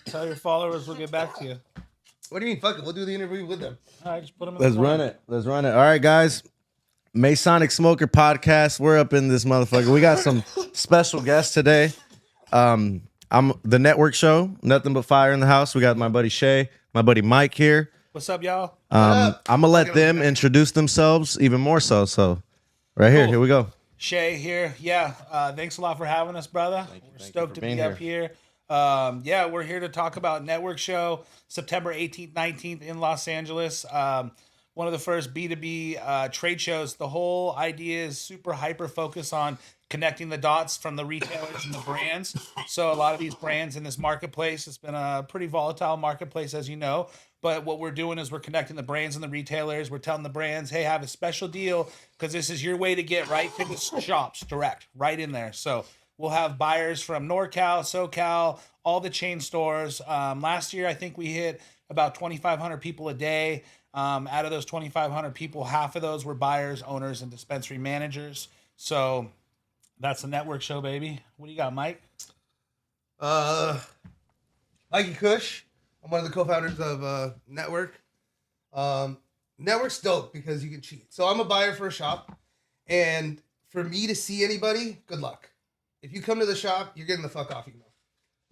Tell your followers we'll get back to you. What do you mean? Fuck it. We'll do the interview with them. All right, just put them in Let's the run it. Let's run it. All right, guys. Masonic Smoker Podcast. We're up in this motherfucker. We got some special guests today. I'm the network show, Nothing But Fire in the house. We got my buddy Shay, my buddy Mike here. What's up, y'all? I'm gonna let them introduce themselves even more so. So right here, Cool. here we go. Shay here. Yeah, thanks a lot for having us, brother. We're stoked to be up here. Yeah, we're here to talk about Network Show, September 18th, 19th in Los Angeles. One of the first B2B trade shows. The whole idea is super hyper focus on connecting the dots from the retailers and the brands. So a lot of these brands in this marketplace, it's been a pretty volatile marketplace, as you know. But what we're doing is we're connecting the brands and the retailers. We're telling the brands, hey, have a special deal because this is your way to get right to the shops direct, right in there. So we'll have buyers from NorCal, SoCal, all the chain stores. Last year, I think we hit about 2,500 people a day. Out of those 2,500 people, half of those were buyers, owners, and dispensary managers. So that's the network show, baby. What do you got, Mike? Mikey Kush. I'm one of the co-founders of Network. Network's dope because you can cheat. So I'm a buyer for a shop. And for me to see anybody, good luck. If you come to the shop, you're getting the fuck off email.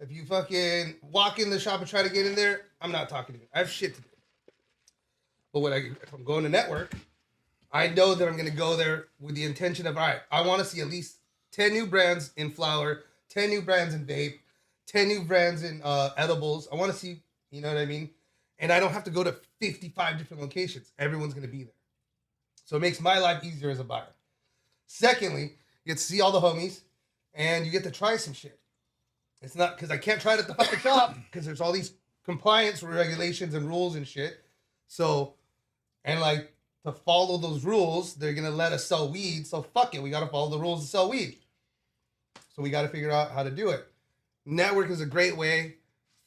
If you fucking walk in the shop and try to get in there, I'm not talking to you. I have shit to do. But if I'm going to Network, I know that I'm going to go there with the intention of, all right, I want to see at least 10 new brands in flower, 10 new brands in vape, 10 new brands in edibles. I want to see, you know what I mean? And I don't have to go to 55 different locations. Everyone's going to be there. So it makes my life easier as a buyer. Secondly, you get to see all the homies and you get to try some shit. It's not because I can't try it at the fucking shop because there's all these compliance regulations and rules and shit. So, and like to follow those rules, they're going to let us sell weed. So fuck it. We got to follow the rules to sell weed. So we got to figure out how to do it. Network is a great way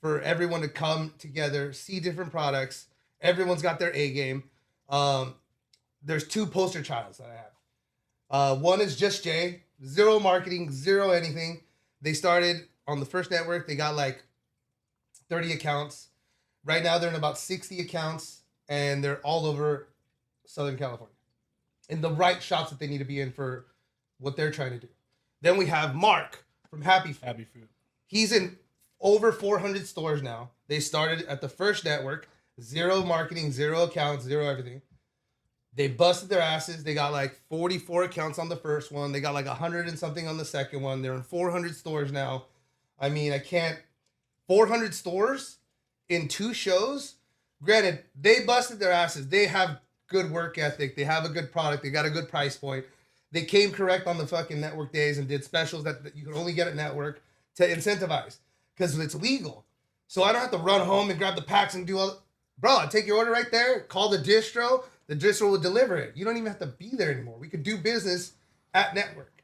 for everyone to come together, see different products. Everyone's got their A game. There's two poster childs that I have. One is Just Jay, zero marketing, zero anything. They started on the first network. They got like 30 accounts. Right now they're in about 60 accounts and they're all over Southern California in the right shops that they need to be in for what they're trying to do. Then we have Mark from Happy Food. Happy Food. He's in over 400 stores now. They started at the first network, zero marketing, zero accounts, zero everything. They busted their asses. They got like 44 accounts on the first one. They got like 100 and something on the second one. They're in 400 stores now. I mean, 400 stores in 2 shows. Granted, they busted their asses. They have good work ethic. They have a good product. They got a good price point. They came correct on the fucking network days and did specials that you can only get at network to incentivize because it's legal. So I don't have to run home and grab the packs and do all. Bro, I take your order right there. Call the distro. The distro will deliver it. You don't even have to be there anymore. We could do business at network.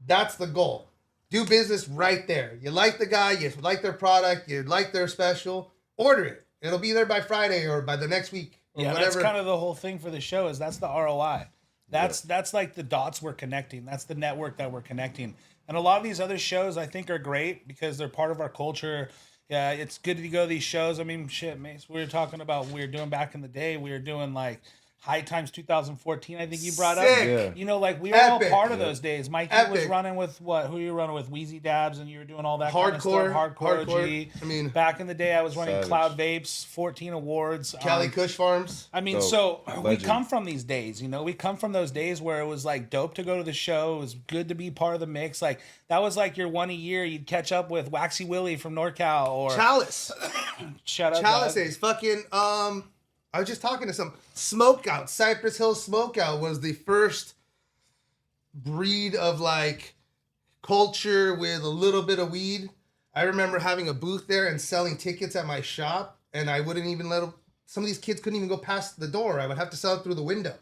That's the goal. Do business right there. You like the guy. You like their product. You like their special. Order it. It'll be there by Friday or by the next week. Or Yeah, whatever. that's kind of the whole thing for the show is that's the ROI. That's like the dots we're connecting. That's the network that we're connecting. And a lot of these other shows I think are great because they're part of our culture. Yeah, it's good to go to these shows. I mean, shit, Mace, we were talking about we were doing back in the day. We were doing like High Times 2014, I think you brought up. Sick. You know, like we were Epic. all part of those days. Mikey was Epic. running with what? Who you running with? Wheezy Dabs, and you were doing all that kind of Hardcore. stuff. Hardcore OG. I mean, back in the day, I was running Savage. Cloud Vapes, 14 awards. Cali Kush Farms. I mean, Dope. so we Legend. come from these days, you know, we come from those days where it was like dope to go to the show. It was good to be part of the mix. Like that was like your one a year. You'd catch up with Waxy Willie from NorCal or Chalice. shut up. Chalice Doug. is fucking, I was just talking to some Smokeout. Cypress Hill Smokeout was the first breed of like culture with a little bit of weed. I remember having a booth there and selling tickets at my shop, and I wouldn't even let them. Some of these kids couldn't even go past the door. I would have to sell it through the window,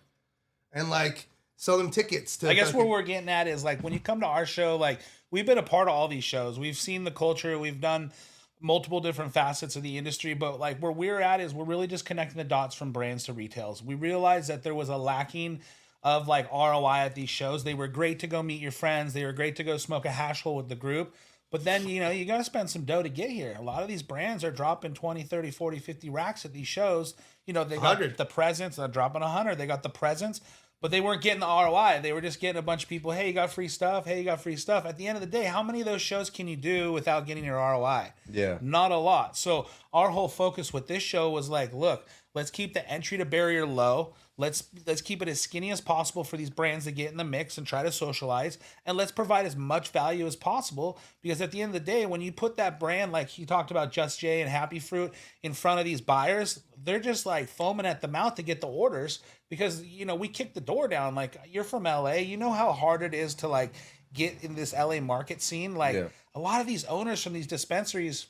and like sell them tickets. To I guess fucking- where we're getting at is like when you come to our show, like we've been a part of all these shows. We've seen the culture. We've done multiple different facets of the industry, but like where we're at is we're really just connecting the dots from brands to retails. We realized that there was a lacking of like ROI at these shows. They were great to go meet your friends. They were great to go smoke a hash hole with the group. But then, you got to spend some dough to get here. A lot of these brands are dropping 20, 30, 40, 50 racks at these shows. They got 100. the presents. They're dropping 100. They got the presents, but they weren't getting the ROI. They were just getting a bunch of people, hey, you got free stuff. Hey, you got free stuff. At the end of the day, how many of those shows can you do without getting your ROI? Yeah. Not a lot. So our whole focus with this show was like, look, let's keep the entry to barrier low. Let's keep it as skinny as possible for these brands to get in the mix and try to socialize, and let's provide as much value as possible, because at the end of the day, when you put that brand, like he talked about Just J and Happy Fruit, in front of these buyers, they're just like foaming at the mouth to get the orders, because we kick the door down. Like, you're from LA, you know how hard it is to like get in this LA market scene. Like, a lot of these owners from these dispensaries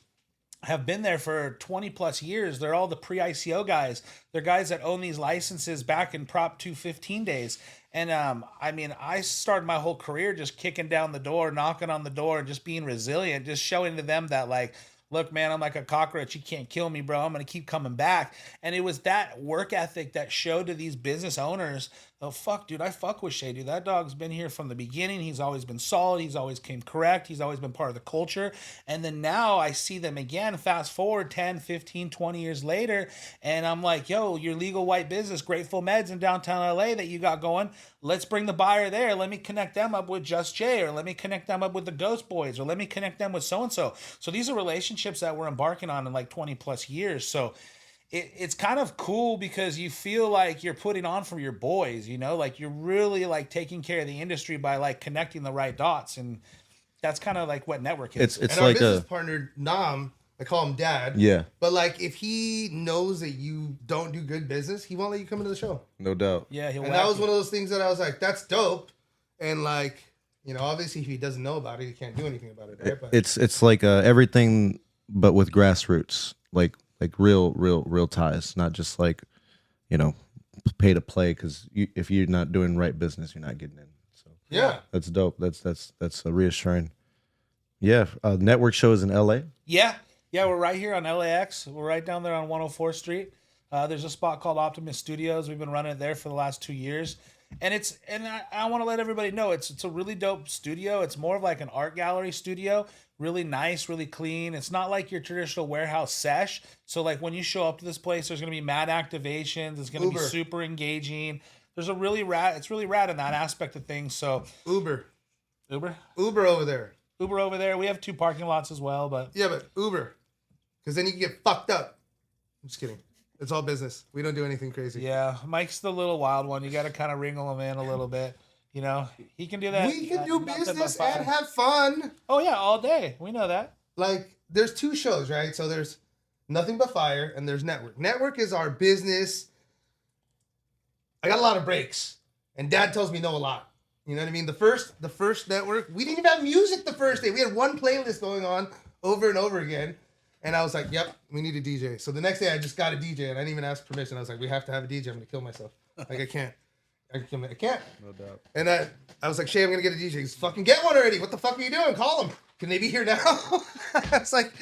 have been there for 20 plus years. They're all the pre-ICO guys. They're guys that own these licenses back in Prop 215 days. And I started my whole career just kicking down the door, knocking on the door, and just being resilient, just showing to them that, like, look, man, I'm like a cockroach. You can't kill me, bro. I'm going to keep coming back. And it was that work ethic that showed to these business owners, oh, fuck, dude, I fuck with Shay, dude. That dog's been here from the beginning. He's always been solid. He's always came correct. He's always been part of the culture. And then now I see them again, fast forward 10, 15, 20 years later, and I'm like, yo, your legal white business, Grateful Meds in downtown LA that you got going, let's bring the buyer there. Let me connect them up with Just Jay, or let me connect them up with the Ghost Boys, or let me connect them with so-and-so. So these are relationships that we're embarking on in like 20 plus years. So it's kind of cool because you feel like you're putting on for your boys, like you're really like taking care of the industry by like connecting the right dots. And that's kind of like what network is. It's and like our business partner, Nam, I call him Dad. Yeah. But like, if he knows that you don't do good business, he won't let you come into the show. No doubt. Yeah. And that was one of those things that I was like, that's dope. And like, obviously if he doesn't know about it, he can't do anything about it. Right? But It's like everything, but with grassroots, like real ties, not just like, pay to play. Because if you're not doing right business, you're not getting in. So yeah, that's dope. That's reassuring. Yeah, network shows in LA. Yeah, we're right here on LAX. We're right down there on 104th Street. There's a spot called Optimus Studios. We've been running it there for the last 2 years. And I want to let everybody know it's a really dope studio. It's more of like an art gallery studio. Really nice, really clean. It's not like your traditional warehouse sesh. So like when you show up to this place, there's going to be mad activations. It's going to be super engaging. It's really rad in that aspect of things. So Uber over there. Uber over there. We have 2 parking lots as well, but yeah, but Uber, because then you can get fucked up. I'm just kidding. It's all business. We don't do anything crazy. Yeah, Mike's the little wild one. You got to kind of wrangle him in a little bit. He can do that. We can do business and have fun. Oh yeah, all day. We know that. Like, there's 2 shows, right? So there's Nothing But Fire and there's Network. Network is our business. I got a lot of breaks, and Dad tells me no a lot. You know what I mean? The first Network, we didn't even have music the first day. We had one playlist going on over and over again. And I was like, yep, we need a DJ. So the next day I just got a DJ, and I didn't even ask permission. I was like, we have to have a DJ. I'm going to kill myself. Like, I can't. I can't. No doubt. And I was like, Shay, I'm going to get a DJ. He's fucking get one already. What the fuck are you doing? Call him. Can they be here now? It's like...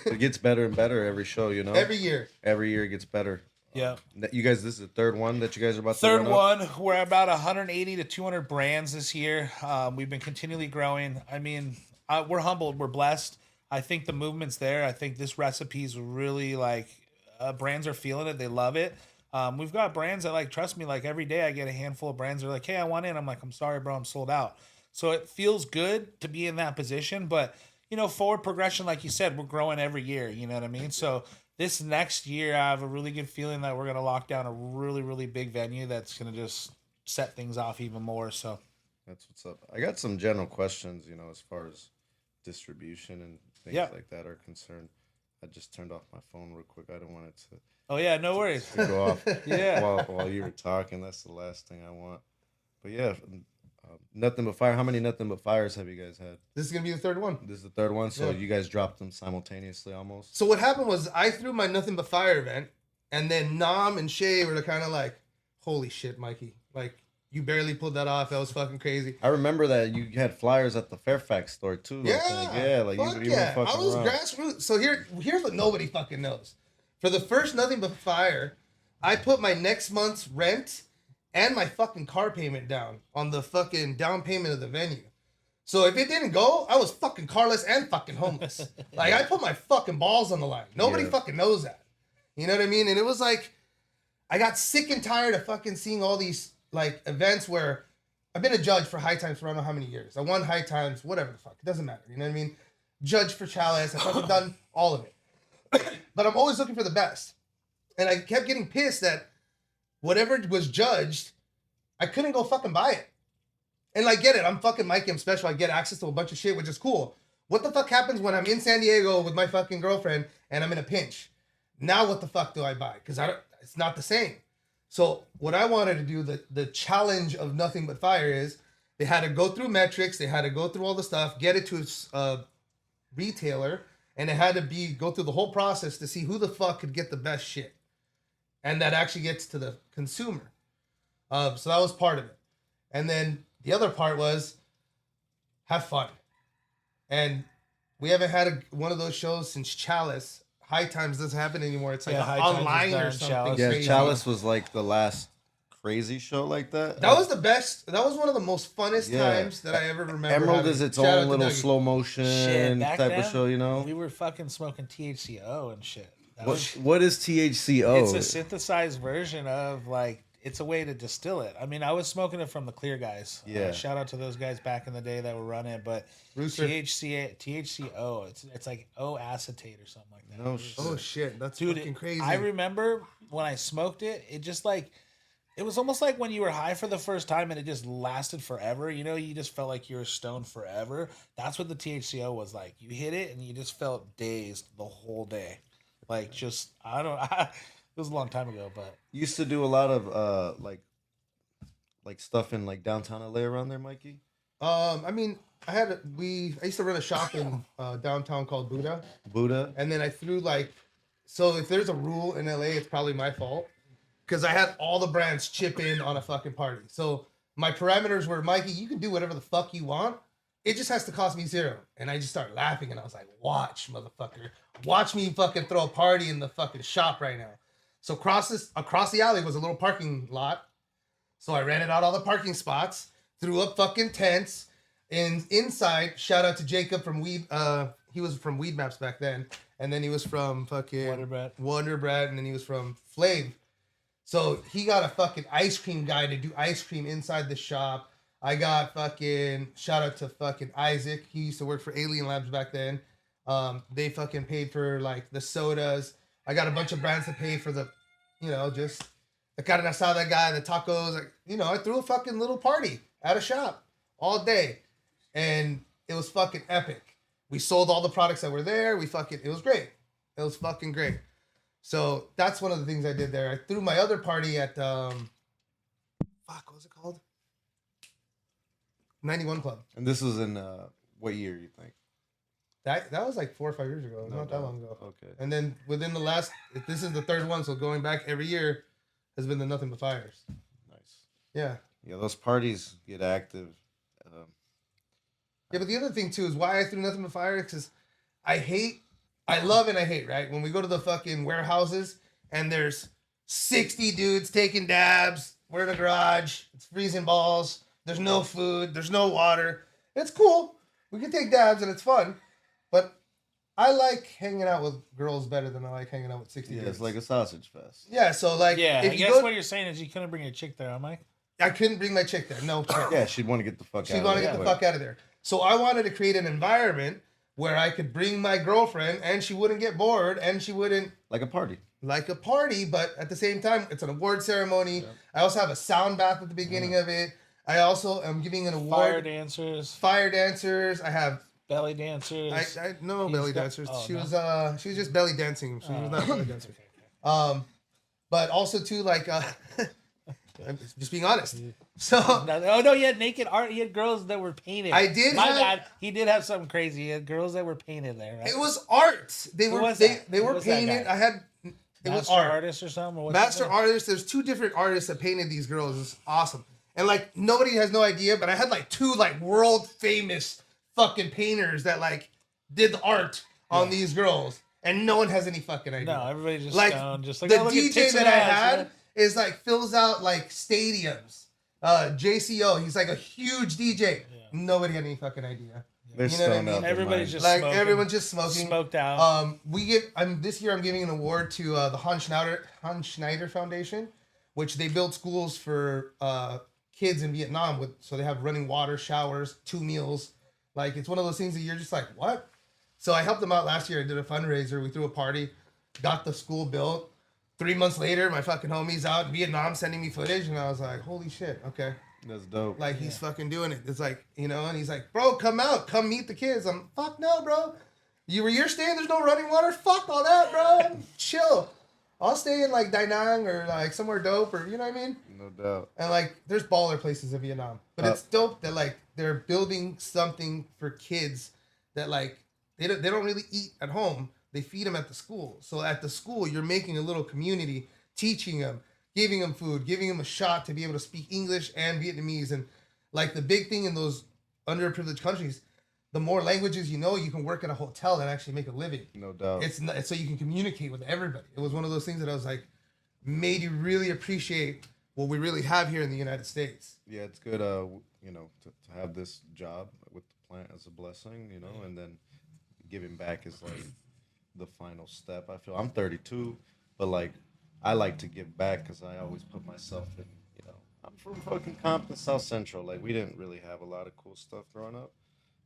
It gets better and better every show, Every year. Every year it gets better. Yeah. You guys, this is the third one that you guys are about to Third run one. We're about 180 to 200 brands this year. We've been continually growing. I mean, we're humbled. We're blessed. I think the movement's there. I think this recipe is really like brands are feeling it. They love it. We've got brands that like, trust me, like every day I get a handful of brands that are like, hey, I want in. I'm like, I'm sorry, bro, I'm sold out. So it feels good to be in that position. But, forward progression, like you said, we're growing every year. You know what I mean? So this next year, I have a really good feeling that we're going to lock down a really, really big venue that's going to just set things off even more. So that's what's up. I got some general questions, as far as distribution and things like that are concerned. I just turned off my phone real quick. I don't want it to. Oh yeah, no worries. To go off. Yeah. While you were talking, that's the last thing I want. But yeah, Nothing But Fire. How many Nothing But Fires have you guys had? This is going to be the third one. This is the third one. So yeah. You guys dropped them simultaneously almost. So what happened was I threw my Nothing But Fire event, and then Nam and Shay were kind of like, "Holy shit, Mikey! Like, you barely pulled that off. That was fucking crazy." I remember that you had flyers at the Fairfax store too. Yeah, like you yeah. were fucking I was around. grassroots. So here's what nobody fucking knows. For the first Nothing But Fire, I put my next month's rent and my fucking car payment down on the fucking down payment of the venue. So if it didn't go, I was fucking carless and fucking homeless. Like, I put my fucking balls on the line. Nobody fucking knows that. You know what I mean? And it was like, I got sick and tired of fucking seeing all these, like, events where I've been a judge for High Times for I don't know how many years. I won High Times, whatever the fuck. It doesn't matter. You know what I mean? Judge for Chalice. I've fucking done all of it. But I'm always looking for the best. And I kept getting pissed that whatever was judged, I couldn't go fucking buy it. And like, get it, I'm fucking Mikey, I'm special, I get access to a bunch of shit, which is cool. What the fuck happens when I'm in San Diego with my fucking girlfriend and I'm in a pinch? Now what the fuck do I buy? Because it's not the same. So what I wanted to do, the challenge of Nothing But Fire is, they had to go through metrics, they had to go through all the stuff, get it to a retailer, and it had to go through the whole process to see who the fuck could get the best shit. And that actually gets to the consumer. So that was part of it. And then the other part was have fun. And we haven't had one of those shows since Chalice. High Times doesn't happen anymore. It's like online or something. Yeah, crazy. Chalice was like the last crazy show like that. That was the best. That was one of the most funnest times that I ever remember. Emerald is its own little slow motion type of show, you know? We were fucking smoking THCO and shit. What is THCO? It's a synthesized version of, like, it's a way to distill it. I mean, I was smoking it from the Clear guys. Yeah. Shout out to those guys back in the day that were running it. But THCO, it's like O-acetate or something like that. No shit. Oh shit, that's fucking crazy. I remember when I smoked it, it just like, it was almost like when you were high for the first time and it just lasted forever. You know, you just felt like you were stoned forever. That's what the THCO was like. You hit it and you just felt dazed the whole day. Like, just, it was a long time ago, but you used to do a lot of like stuff in like downtown LA around there, Mikey. I mean, I used to run a shop in downtown called Buddha, and then I threw so if there's a rule in LA, it's probably my fault because I had all the brands chip in on a fucking party. So my parameters were, Mikey, you can do whatever the fuck you want. It just has to cost me $0. And I just started laughing and I was like, watch, motherfucker. Watch me fucking throw a party in the fucking shop right now. So across the alley was a little parking lot. So I rented out all the parking spots, threw up fucking tents, and inside, shout out to Jacob from Weed, he was from Weed Maps back then, and then he was from fucking Wonder Bread, and then he was from Flav. So he got a fucking ice cream guy to do ice cream inside the shop. I got fucking, shout out to fucking Isaac. He used to work for Alien Labs back then. They fucking paid for like the sodas. I got a bunch of brands to pay for the, just the carne asada guy, the tacos. Like, I threw a fucking little party at a shop all day. And it was fucking epic. We sold all the products that were there. It was great. It was fucking great. So that's one of the things I did there. I threw my other party at, what was it called? 91 Club. And this was in what year, you think? That was like 4 or 5 years ago. Not that long ago. Okay. And then within the this is the third one, so going back every year has been the Nothing But Fires. Nice. Yeah. Yeah, those parties get active. Yeah, but the other thing too is why I threw Nothing But Fire, because I love and I hate, right? When we go to the fucking warehouses and there's 60 dudes taking dabs, we're in a garage, it's freezing balls, there's no food, there's no water. It's cool. We can take dabs and it's fun. But I like hanging out with girls better than I like hanging out with 60 dudes. It's like a sausage fest. Yeah, so like... Yeah, I guess what you're saying is you couldn't bring a chick there, huh, Mike? I couldn't bring my chick there. No chick. Yeah, she'd want to get the fuck out of there. She'd want to get the fuck out of there. So I wanted to create an environment where I could bring my girlfriend and she wouldn't get bored and she wouldn't... Like a party. Like a party, but at the same time, it's an award ceremony. Yeah. I also have a sound bath at the beginning of it. I also am giving an award. Fire dancers. I have... Belly dancers. No belly dancers. She was just belly dancing. She was not belly dancer. But also too, like, I'm just being honest. So he had naked art. He had girls that were painted. He did have something crazy. He had girls that were painted there. Right? It was art. They were painted. I had Master artist or something. Or Master artist. There's 2 different artists that painted these girls. It's awesome. And like nobody has no idea, but I had like 2 like world famous fucking painters that like did the art on these girls, and no one has any fucking idea. No, everybody's just like stoned, just like the DJ that I had is like fills out like stadiums. JCO, he's like a huge DJ. Yeah. Nobody had any fucking idea. They're you know what I mean? Everybody's just like smoking, everyone's just smoking, smoked out. This year I'm giving an award to the Hans Schneider Foundation, which they build schools for kids in Vietnam so they have running water, showers, 2 meals. Like it's one of those things that you're just like, what? So I helped them out last year. I did a fundraiser. We threw a party, got the school built. 3 months later, my fucking homie's out in Vietnam sending me footage, and I was like, holy shit, okay. That's dope. Like, he's fucking doing it. It's like, and he's like, bro, come out. Come meet the kids. I'm, fuck no, bro. You're staying, there's no running water? Fuck all that, bro. Chill. I'll stay in, like, Da Nang or, like, somewhere dope or, you know what I mean? No doubt. And, like, there's baller places in Vietnam. But it's dope that, like, they're building something for kids that, like, they don't really eat at home. They feed them at the school. So at the school, you're making a little community, teaching them, giving them food, giving them a shot to be able to speak English and Vietnamese. And like the big thing in those underprivileged countries, the more languages you know, you can work at a hotel and actually make a living. No doubt. It's not, so you can communicate with everybody. It was one of those things that I was like, made you really appreciate what we really have here in the United States. Yeah, it's good, to have this job with the plant as a blessing, and then giving back is like the final step. I feel I'm 32, but like I like to give back because I always put myself in. I'm from fucking Compton, South Central. Like we didn't really have a lot of cool stuff growing up,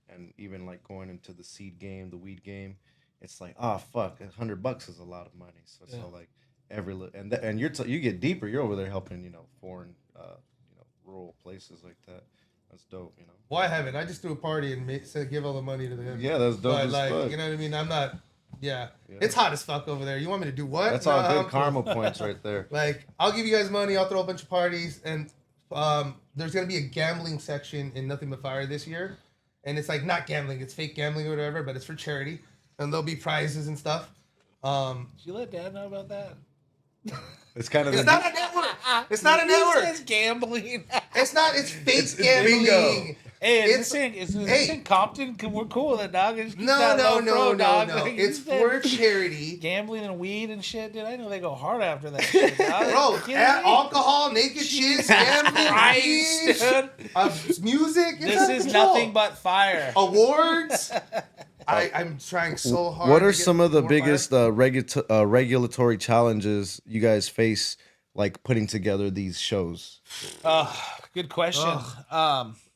and even like going into the seed game, the weed game, it's like, oh fuck, $100 is a lot of money. So like and you get deeper. You're over there helping foreign rural places like that. That's dope. Well, I haven't. I just threw a party and said give all the money to them. Yeah, that's dope. But as like, fuck. you know what I mean? I'm not. Yeah. It's hot as fuck over there. You want me to do what? That's all good karma points right there. Like, I'll give you guys money. I'll throw a bunch of parties, and there's gonna be a gambling section in Nothing But Fire this year, and it's like not gambling, it's fake gambling or whatever, but it's for charity, and there'll be prizes and stuff. Did you let Dad know about that? It's kind of. It's not a network. It's not a network. It's gambling. It's not. It's fake It's gambling. bingo. Hey, is this in Compton? We're cool with it, dog. No. Like, It's for charity. Gambling and weed and shit, dude. I know they go hard after that shit, dog. Bro, alcohol, naked shit, gambling, weed, music. This is Nothing But Fire. Awards. I'm trying so hard. What are some of the biggest regulatory challenges you guys face, like putting together these shows? Good question.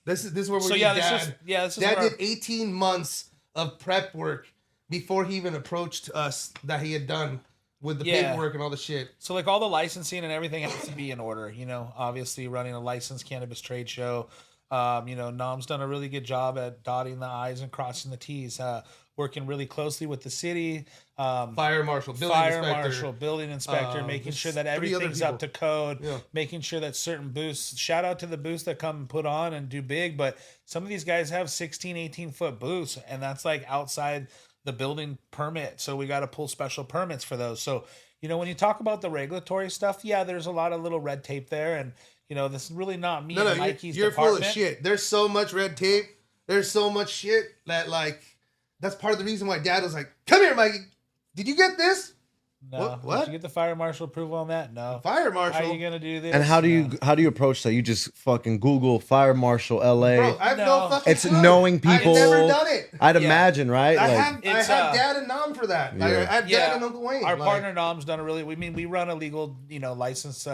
This is where we're Dad did 18 months of prep work before he even approached us that he had done with the paperwork and all the shit. So like all the licensing and everything has to be in order, obviously running a licensed cannabis trade show. Nam's done a really good job at dotting the I's and crossing the T's, working really closely with the city, fire marshal, building inspector, making sure that everything's up to code, making sure that certain booths, shout out to the booths that come and put on and do big, but some of these guys have 16, 18 foot booths, and that's like outside the building permit. So we got to pull special permits for those. So, when you talk about the regulatory stuff, there's a lot of little red tape there, and this is really not me and Mikey's you're department. Full of shit. There's so much red tape. There's so much shit that like, that's part of the reason why Dad was like, come here, Mikey. Did you get this? No. What? Did you get the fire marshal approval on that? No. Fire marshal. How are you gonna do this? And how do you approach that? You just fucking Google fire marshal LA. Bro, I have no fucking It's clue. knowing people. I've never done it. I'd imagine, right? I have Dad and Nam for that. I have Dad and Uncle Wayne. Our partner Nam's done a really. We run a legal, licensed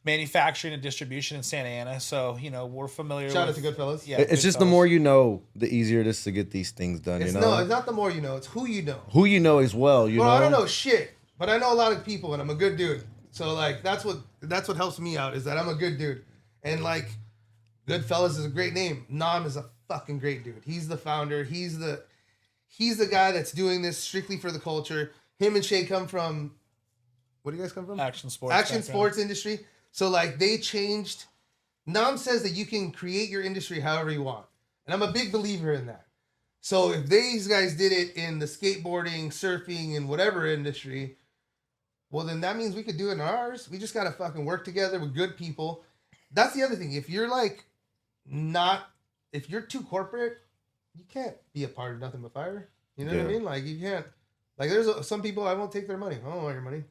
manufacturing and distribution in Santa Ana, so we're familiar. Shout out to Goodfellas. Yeah, it's just the more you know, the easier it is to get these things done. No, it's not the more you know. It's who you know. Who you know as well. You know. I don't know shit, but I know a lot of people, and I'm a good dude. So like, that's what helps me out is that I'm a good dude, and like, Goodfellas is a great name. Nam is a fucking great dude. He's the founder. He's the guy that's doing this strictly for the culture. Him and Shay come from. What do you guys come from? Action sports industry. So like they changed. Nam says that you can create your industry however you want, and I'm a big believer in that. So if these guys did it in the skateboarding, surfing, and whatever industry, well then that means we could do it in ours. We just gotta fucking work together with good people. That's the other thing. If you're like if you're too corporate, you can't be a part of Nothing But Fire. You know what I mean? Like you can't. Like there's some people I won't take their money. I don't want your money.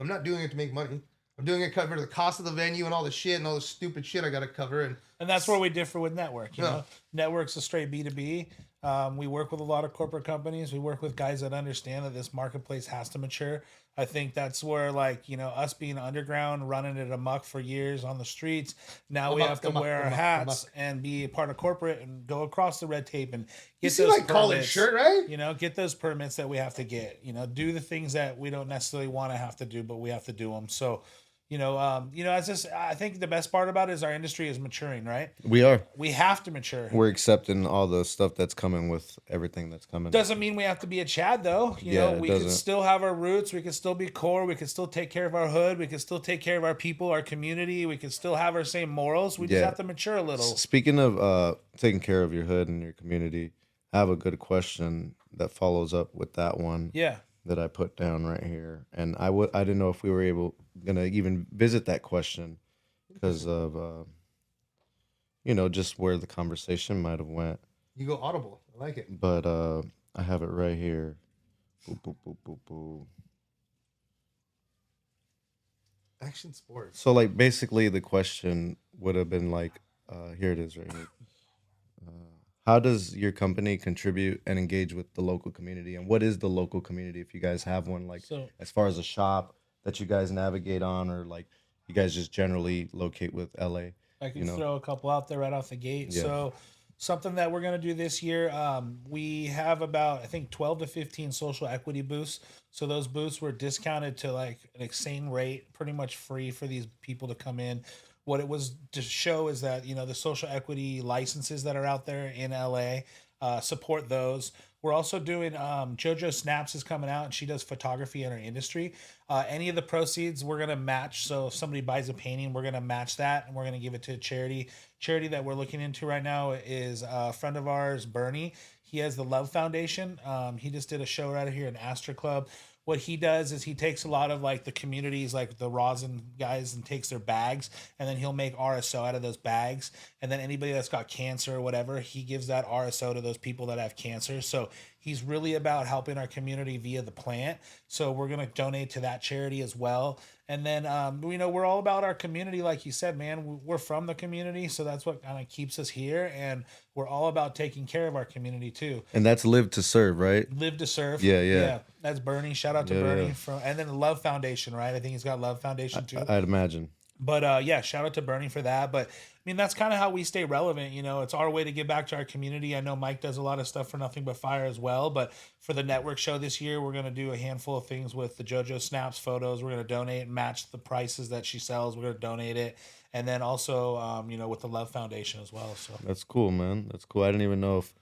I'm not doing it to make money. I'm doing it cover the cost of the venue and all the shit and all the stupid shit I got to cover. And that's where we differ with Network. You know, Network's a straight B2B. We work with a lot of corporate companies. We work with guys that understand that this marketplace has to mature. I think that's where, like, you know, us being underground, running it amok for years on the streets, now we have to wear our hats and be a part of corporate and go across the red tape and get those like collared shirt, right? You know, get those permits that we have to get. You know, do the things that we don't necessarily want to have to do, but we have to do them. So, as this, I think the best part about it is our industry is maturing, right? We are. We have to mature. We're accepting all the stuff that's coming with everything that's coming. Doesn't mean we have to be a Chad, though. You know, we can still have our roots. We can still be core. We can still take care of our hood. We can still take care of our people, our community. We can still have our same morals. We just have to mature a little. Speaking of taking care of your hood and your community, I have a good question that follows up with that one. Yeah. That I put down right here, and I didn't know if we were gonna even visit that question because of just where the conversation might have went. You go audible, I like it. But I have it right here. Boop, boop, boop, boop, boop. Action sports. So like basically the question would have been like, here it is right here. How does your company contribute and engage with the local community? And what is the local community, if you guys have one, like as far as a shop that you guys navigate on, or like you guys just generally locate with LA? I can throw a couple out there right off the gate. Yeah. So something that we're going to do this year, we have about, I think, 12 to 15 social equity booths. So those booths were discounted to like an insane rate, pretty much free for these people to come in. What it was to show is that, the social equity licenses that are out there in LA, support those. We're also doing, JoJo Snaps is coming out and she does photography in our industry. Any of the proceeds we're going to match. So if somebody buys a painting, we're going to match that and we're going to give it to a charity. Charity that we're looking into right now is a friend of ours, Bernie. He has the Love Foundation. He just did a show right here in Astor Club. What he does is he takes a lot of like the communities, like the rosin guys, and takes their bags, and then he'll make RSO out of those bags. And then anybody that's got cancer or whatever, he gives that RSO to those people that have cancer. So he's really about helping our community via the plant. So we're going to donate to that charity as well. And then, we're all about our community. Like you said, man, we're from the community. So that's what kind of keeps us here. And we're all about taking care of our community too. And that's Live to Serve, right? Live to Serve. Yeah. That's Bernie. Shout out to Bernie and then the Love Foundation, right? I think he's got Love Foundation too. I'd imagine. But shout out to Bernie for that. But I mean, that's kind of how we stay relevant. It's our way to give back to our community. I know Mike does a lot of stuff for Nothing But Fire as well. But for the network show this year, we're going to do a handful of things with the JoJo Snaps photos. We're going to donate and match the prices that she sells. We're going to donate it. And then also, with the Love Foundation as well. So that's cool, man. That's cool. I didn't even know if,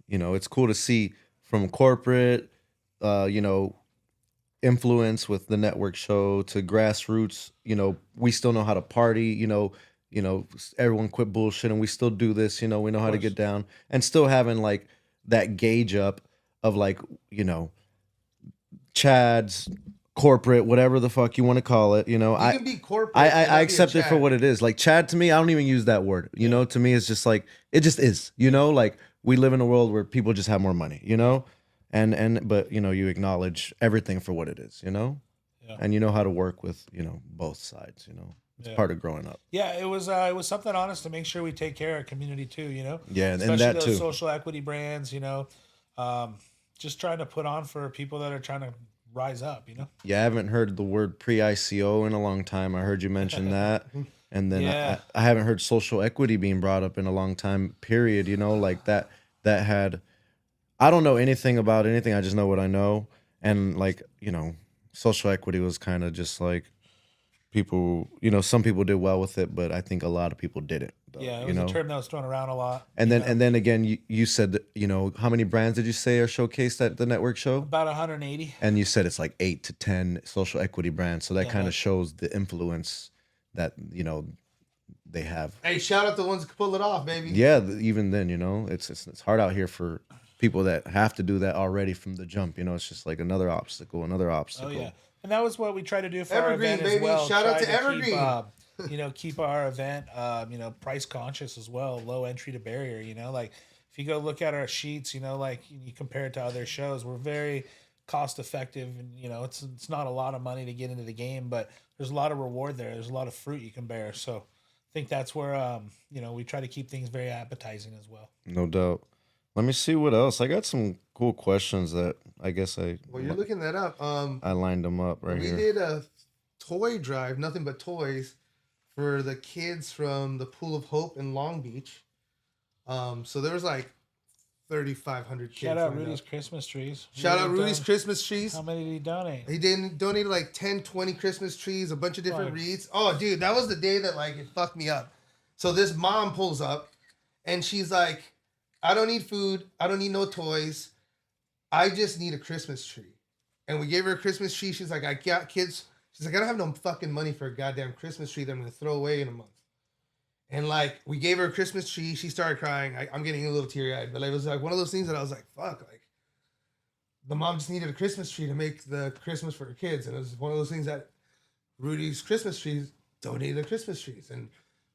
it's cool to see from corporate, influence with the network show to grassroots. We still know how to party. Everyone quit bullshit and we still do this. We know how to get down, and still having like that gauge up of like Chad's corporate, whatever the fuck you want to call it. You can be corporate. I accept it for what it is. Like Chad, to me, I don't even use that word. To me, it's just like it just is. Like we live in a world where people just have more money. But you acknowledge everything for what it is, and you know how to work with both sides. It's part of growing up. Yeah, it was something honest to make sure we take care of our community too. Yeah, especially and that those too. Social equity brands. Just trying to put on for people that are trying to rise up. Yeah, I haven't heard the word pre-ICO in a long time. I heard you mention that, and then I haven't heard social equity being brought up in a long time. Period. Like that had. I don't know anything about anything. I just know what I know. And like, social equity was kind of just like people, some people did well with it, but I think a lot of people didn't. Though, yeah, it was a term that was thrown around a lot. And then again, you said that, how many brands did you say are showcased at the network show? About 180. And you said it's like 8 to 10 social equity brands. So that kind of shows the influence that, they have. Hey, shout out the ones that pull it off, baby. Yeah, even then, it's hard out here for people that have to do that already from the jump. It's just like another obstacle. Oh yeah, and that was what we try to do for Evergreen, our event baby. as well. Shout out to Evergreen. Keep our event, price conscious as well, low entry to barrier. Like if you go look at our sheets, like you compare it to other shows, we're very cost effective, and it's not a lot of money to get into the game, but there's a lot of reward there. There's a lot of fruit you can bear. So I think that's where we try to keep things very appetizing as well. No doubt. Let me see what else. I got some cool questions that I guess Well, you're looking that up. I lined them up right here. We did a toy drive, nothing but toys, for the kids from the Pool of Hope in Long Beach. So there was like 3,500 kids. Shout out Rudy's Christmas trees. Shout out Rudy's Christmas trees. How many did he donate? He donated like 10, 20 Christmas trees, a bunch of different wreaths. Oh, dude, that was the day that like it fucked me up. So this mom pulls up and she's like, I don't need food. I don't need no toys. I just need a Christmas tree. And we gave her a Christmas tree. She's like, I got kids. She's like, I don't have no fucking money for a goddamn Christmas tree that I'm going to throw away in a month. And like, we gave her a Christmas tree. She started crying. I'm getting a little teary-eyed. But it was like one of those things that I was like, fuck. Like, the mom just needed a Christmas tree to make the Christmas for her kids. And it was one of those things that Rudy's Christmas trees donated Christmas trees. And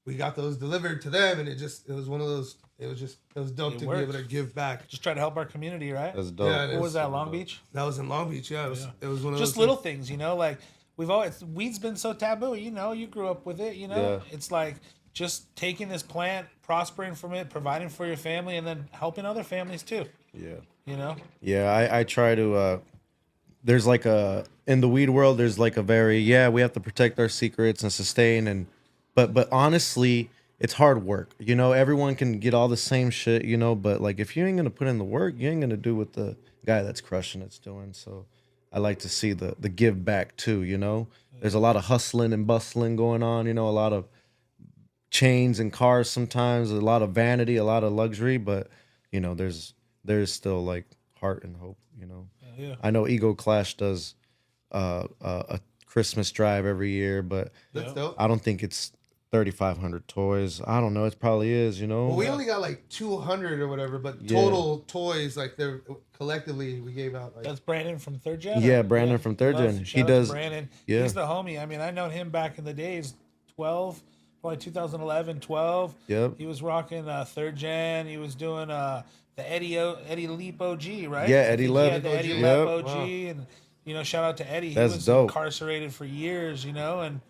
we got those delivered to them. And it was one of those, it was dope to be able to give back. Just try to help our community, right? That's dope. Yeah, what was that, Long Beach? That was in Long Beach, yeah. It was one of just those little things, like we've always, weed's been so taboo, you grew up with it, It's like just taking this plant, prospering from it, providing for your family, and then helping other families too. Yeah. Yeah, I try to, there's like in the weed world, there's like a very, we have to protect our secrets and sustain, but honestly, it's hard work. Everyone can get all the same shit, but like if you ain't going to put in the work, you ain't going to do what the guy that's crushing it's doing. So I like to see the give back too, There's a lot of hustling and bustling going on, a lot of chains and cars sometimes, a lot of vanity, a lot of luxury, but there's still like heart and hope, Yeah. I know Ego Clash does a Christmas drive every year, but That's dope. I don't think it's 3,500 toys. I don't know. It probably is, Well, we only got like 200 or whatever, but total toys, like they're collectively, we gave out like. That's Brandon from Third Gen? Yeah, Brandon from Third Gen. He does. Brandon. Yeah. He's the homie. I mean, I known him back in the days, 12, probably 2011, 12. Yep. He was rocking Third Gen. He was doing the Eddie Leap OG, right? Yeah, Eddie Leap. He had the Eddie Leap OG. Wow. And, shout out to Eddie. That's he was dope. Incarcerated for years, and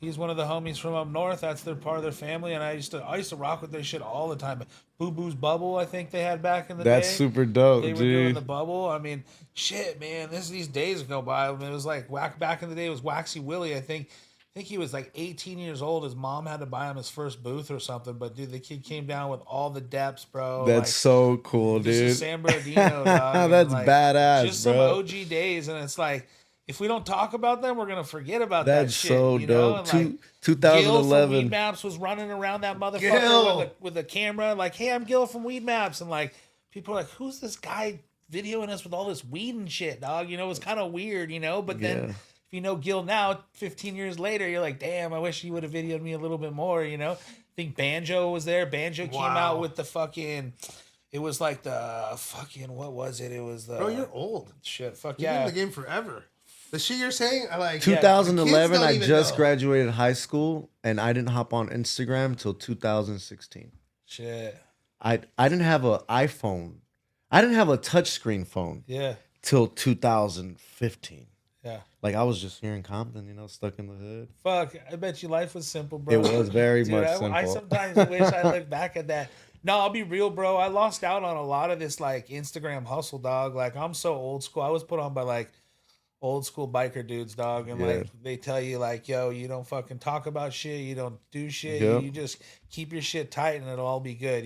he's one of the homies from up north. That's their part of their family, and I used to rock with their shit all the time. Boo Boo's Bubble, I think they had back in the day. That's super dope, They dude. were doing the bubble. I mean, shit, man. These days go by. I mean, it was like back in the day. It was Waxy Willie. I think he was like 18 years old. His mom had to buy him his first booth or something. But dude, the kid came down with all the depths, bro. That's so cool, this dude. Is San Bernardino, dog. That's badass, just bro. Some OG days, and it's like, if we don't talk about them, we're gonna forget about That's that shit. so dope. And like, 2011. Gil from Weed Maps was running around that motherfucker with a camera, like, "Hey, I'm Gil from Weed Maps," and like people are like, "Who's this guy videoing us with all this weed and shit, dog?" It was kind of weird, But then if you know Gil now, 15 years later, you're like, "Damn, I wish he would have videoed me a little bit more." I think Banjo was there. Banjo came out with the fucking. It was like the fucking, what was it? It was the. Bro, you're old. Shit, fuck You've been yeah. in the game forever. The shit you're saying, I like. 2011, I just know. graduated high school, and I didn't hop on Instagram till 2016. Shit. I didn't have an iPhone. I didn't have a touchscreen phone. Yeah. Till 2015. Yeah. Like I was just here in Compton, stuck in the hood. Fuck, I bet you life was simple, bro. It was very Dude, much I simple. sometimes wish I look back at that. No, I'll be real, bro. I lost out on a lot of this like Instagram hustle, dog. Like I'm so old school. I was put on by like old school biker dudes, dog, and like they tell you like, yo, you don't fucking talk about shit, you don't do shit, you just keep your shit tight and it'll all be good,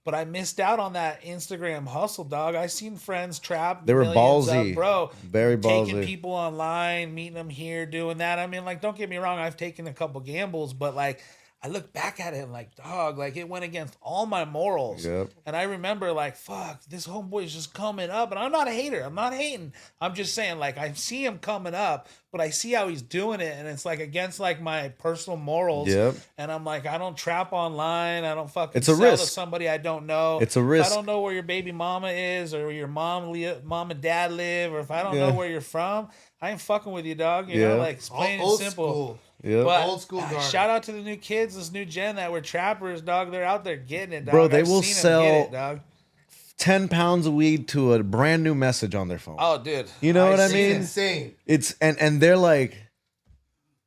but I missed out on that Instagram hustle, dog. I seen friends trap. They were ballsy, up, bro. Very ballsy. Taking people online, meeting them here, doing that. I mean, like, don't get me wrong, I've taken a couple gambles, but like, I look back at it and like, dog, like it went against all my morals. Yep. And I remember like, fuck, this homeboy's just coming up. And I'm not a hater. I'm not hating. I'm just saying, like, I see him coming up, but I see how he's doing it. And it's like against like my personal morals. Yep. And I'm like, I don't trap online. I don't fucking It's a sell risk. to somebody I don't know. It's a risk. If I don't know where your baby mama is or where your mom and dad live, or if I don't know where you're from, I ain't fucking with you, dog. You know, like it's plain and simple. School. Yeah, but old school guard. Shout out to the new kids, this new gen that were trappers, dog. They're out there getting it, dog. Bro, they I've will seen them sell get it, dog. 10 pounds of weed to a brand new message on their phone. Oh, dude. You know what I It's mean? insane. It's and they're like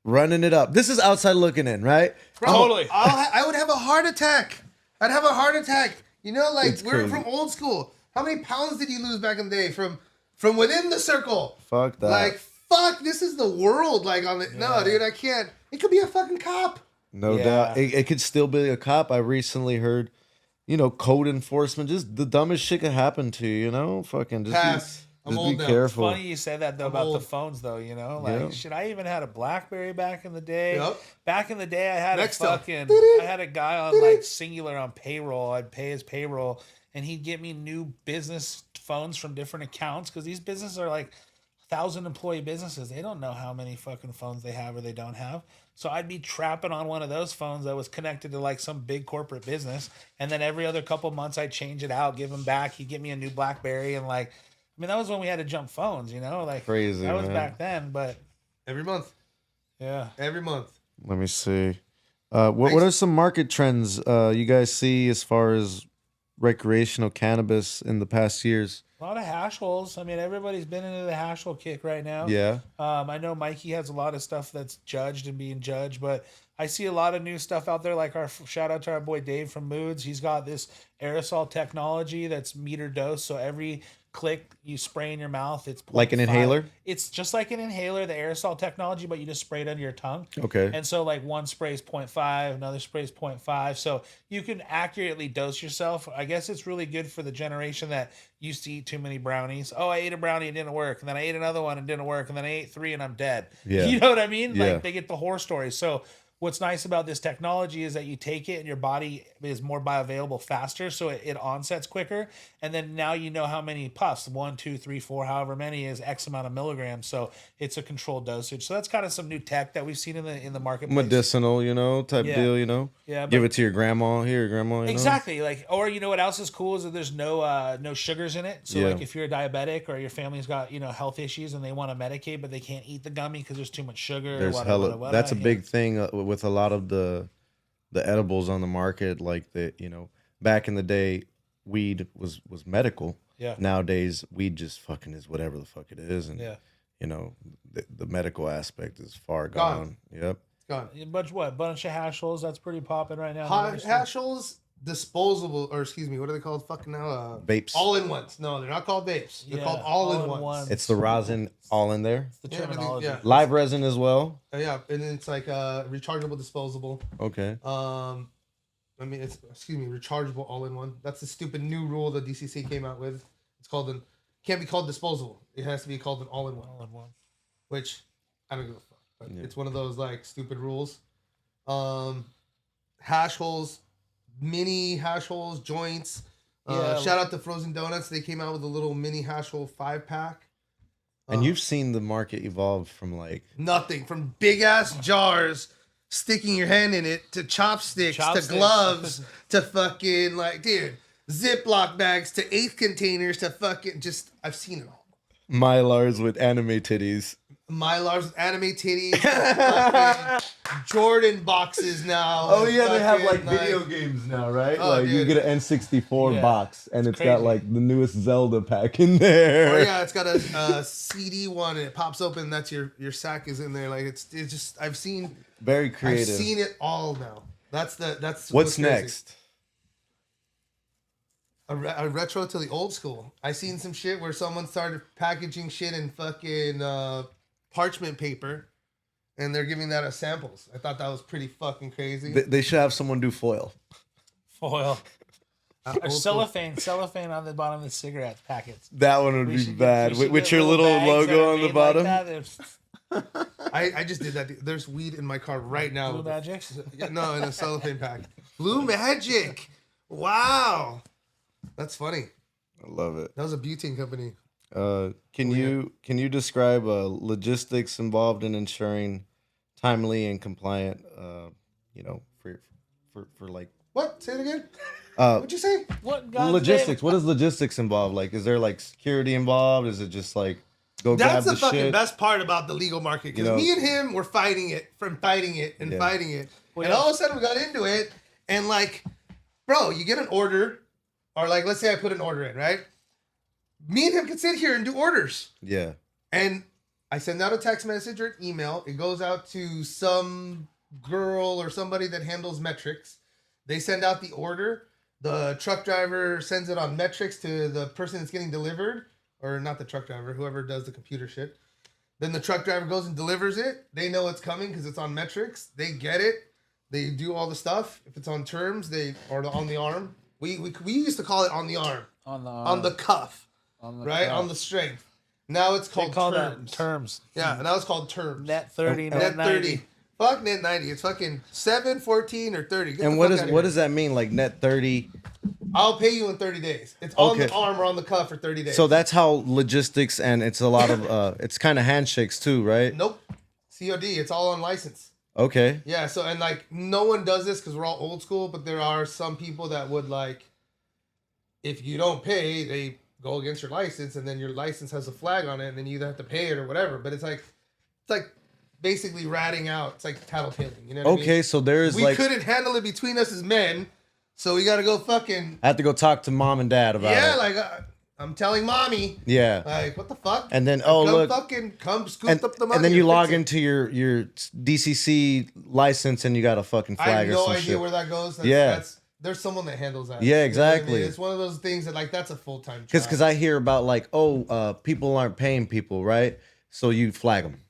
running it up. This is outside looking in, right? Bro, Totally. I would have a heart attack. I'd have a heart attack. You know, like It's we're crazy. from old school. How many pounds did you lose back in the day from within the circle? Fuck that. Like, fuck, this is the world. Like, on the no, dude, I can't. It could be a fucking cop. No Yeah. doubt. It could still be a cop. I recently heard, code enforcement, just the dumbest shit could happen to you, Fucking just Pass. I'm just old be now. careful. Funny you say that though I'm about the old. phones though, Like Yeah. shit, I even had a BlackBerry back in the day. Yep. Back in the day I had Next a up. fucking I had a guy on like Singular on payroll. I'd pay his payroll and he'd get me new business phones from different accounts because these businesses are like 1,000 employee businesses. They don't know how many fucking phones they have or they don't have. So I'd be trapping on one of those phones that was connected to like some big corporate business. And then every other couple months I'd change it out, give him back. He'd get me a new BlackBerry. And like, I mean, that was when we had to jump phones, Like Crazy, that was man. back then, but Every month. yeah. Every month. Let me see. What are some market trends you guys see as far as recreational cannabis in the past years? A lot of hash holes. I mean, everybody's been into the hash hole kick right now. Yeah. I know Mikey has a lot of stuff that's judged and being judged, but I see a lot of new stuff out there. Like our shout out to our boy Dave from Moods. He's got this aerosol technology that's meter dose. So every click you spray in your mouth, it's Like an 0.5. inhaler? It's just like an inhaler, the aerosol technology, but you just spray it under your tongue. Okay. And so like one spray is 0.5, another spray is 0.5. So you can accurately dose yourself. I guess it's really good for the generation that used to eat too many brownies. Oh, I ate a brownie, it didn't work. And then I ate another one, and it didn't work. And then I ate 3 and I'm dead. Yeah. You know what I mean? Yeah. Like they get the horror stories. So what's nice about this technology is that you take it and your body is more bioavailable faster, so it onsets quicker. And then now you know how many puffs, 1, 2, 3, 4, however many is X amount of milligrams. So it's a controlled dosage. So that's kind of some new tech that we've seen in the marketplace. Medicinal, type Yeah. deal, Yeah, Give but- it to your grandma. Here, grandma. Exactly. Like, or you know what else is cool is that there's no sugars in it. So Yeah. like if you're a diabetic or your family's got health issues and they want to medicate but they can't eat the gummy because there's too much sugar. There's whatever. that's a Yeah. big thing with a lot of the edibles on the market. Like back in the day, weed was medical. Yeah. Nowadays, weed just fucking is whatever the fuck it is, and Yeah. the medical aspect is far Gone. gone. Yep. Gone. Bunch of hash holes. That's pretty popping right now. Hash holes, disposable, or excuse me, what are they called? Fucking now, Vapes. all-in-ones. No, they're not called vapes. They're Yeah, called all-in-ones. all-in-ones. It's the rosin all in there. The Yeah, terminology. yeah. Live resin as well. Yeah, and it's like rechargeable, disposable. Okay. It's rechargeable all-in-one. That's the stupid new rule the DCC came out with. It's called can't be called disposable. It has to be called an all-in-one. All-in-one. Which I don't give a fuck. But Yeah. it's one of those like stupid rules. Hash holes, mini hash holes, joints. Yeah. Shout out to Frozen Donuts. They came out with a little mini hash hole 5-pack. And you've seen the market evolve from like Nothing from big ass jars, sticking your hand in it, to chopsticks, Chopsticks. to gloves, to fucking Ziploc bags, to eighth containers, to fucking I've seen it all. Mylars with anime titties. Mylars with anime titties, fucking Jordan boxes now. Fucking, games now, right? Oh, you dude. get an N64 Yeah. box, and it's Crazy. got like the newest Zelda pack in there. Oh yeah, it's got a CD one, and it pops open. And that's your sack is in there. Like it's just I've seen Very creative. I've seen it all now. That's What's crazy. next? A retro to the old school. I seen some shit where someone started packaging shit in fucking parchment paper, and they're giving that as samples. I thought that was pretty fucking crazy. They should have someone do foil. Foil. Or Old school. cellophane on the bottom of the cigarette packets. That one would We be should bad. we should With get your little bags that logo are on the made bottom. Like that. There's I just did that. There's weed in my car right now. Blue Magic. No, in a cellophane pack. Blue Magic. Wow, that's funny. I love it. That was a butane company. Can you describe logistics involved in ensuring timely and compliant, for like What? Say it again. What'd you say? What God logistics? What does logistics involve? Like, is there like security involved? Is it just like go grab That's the the fucking shit? best part about the legal market, because me and him were fighting it, and fighting it, Yeah. and all of a sudden we got into it, and bro, you get an order, or like let's say I put an order in, right? Me and him can sit here and do orders. Yeah. And I send out a text message or an email. It goes out to some girl or somebody that handles metrics. They send out the order. The truck driver sends it on metrics to the person that's getting delivered, or not the truck driver, whoever does the computer shit. Then the truck driver goes and delivers it. They know it's coming because it's on metrics. They get it. They do all the stuff. If it's on terms, or on the arm. We used to call it on the arm. On the cuff. On the strength. Now it's called terms. Terms. Yeah, now it's called terms. Net 30, net 30. Fuck net 90. It's fucking 7, 14, or 30. And what does that mean? Like net 30? I'll pay you in 30 days. It's on the arm or on the cuff for 30 days. So that's how logistics, and it's a lot of it's kind of handshakes too, right? Nope. COD. It's all on license. Okay. Yeah. So and like no one does this because we're all old school, but there are some people that would like, if you don't pay, they go against your license, and then your license has a flag on it, and then you either have to pay it or whatever. But it's like basically ratting out. It's like tattletaling. You know what I mean? So there's we couldn't handle it between us as men, so we got to go fucking. I have to go talk to mom and dad about it. Yeah, like I'm telling mommy. Yeah. Like what the fuck? And then come scoop up the money. And then you log into your DCC license, and you got a fucking flag. I have no or some idea shit. where that goes. There's someone that handles that. Yeah, exactly. You know what I mean? It's one of those things that like that's a full-time job. Because I hear about like people aren't paying people, right? So you flag them.